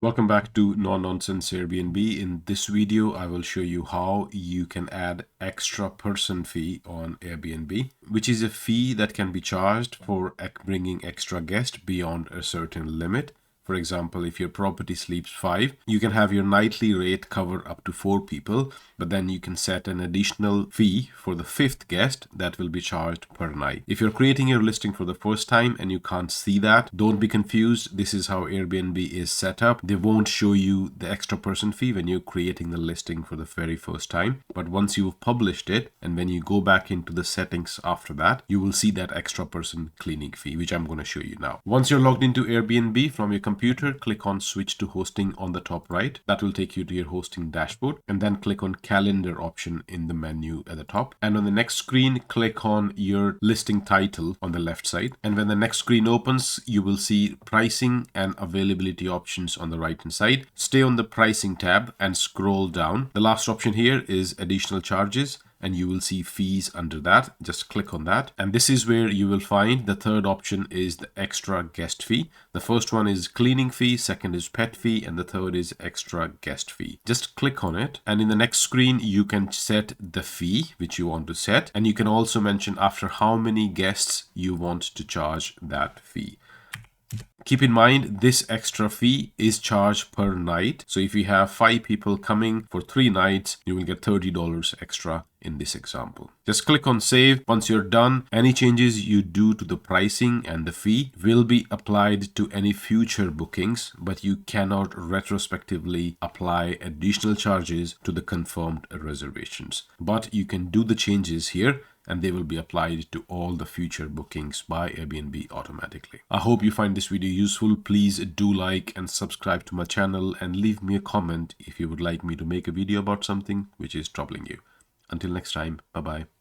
Welcome back to No-Nonsense Airbnb. In this video, I will show you how you can add extra person fee on Airbnb, which is a fee that can be charged for bringing extra guests beyond a certain limit. For example, if your property sleeps 5, you can have your nightly rate cover up to 4 people, but then you can set an additional fee for the 5th guest that will be charged per night. If you're creating your listing for the first time and you can't see that, don't be confused. This is how Airbnb is set up. They won't show you the extra person fee when you're creating the listing for the very first time. But once you've published it and when you go back into the settings after that, you will see that extra person cleaning fee, which I'm going to show you now. Once you're logged into Airbnb from your computer, click on switch to hosting on the top right. That will take you to your hosting dashboard, and then click on calendar option in the menu at the top. And on the next screen, click on your listing title on the left side. And when the next screen opens, you will see pricing and availability options on the right hand side. Stay on the pricing tab and scroll down. The last option here is additional charges, and you will see fees under that. Just click on that. And this is where you will find the third option is the extra guest fee. The first one is cleaning fee, second is pet fee, and the third is extra guest fee. Just click on it. And in the next screen, you can set the fee which you want to set. And you can also mention after how many guests you want to charge that fee. Keep in mind, this extra fee is charged per night. So if you have 5 people coming for 3 nights, you will get $30 extra in this example. Just click on save. Once you're done, any changes you do to the pricing and the fee will be applied to any future bookings, but you cannot retrospectively apply additional charges to the confirmed reservations. But you can do the changes here, and they will be applied to all the future bookings by Airbnb automatically. I hope you find this video useful. Please do like and subscribe to my channel and leave me a comment if you would like me to make a video about something which is troubling you. Until next time, bye bye.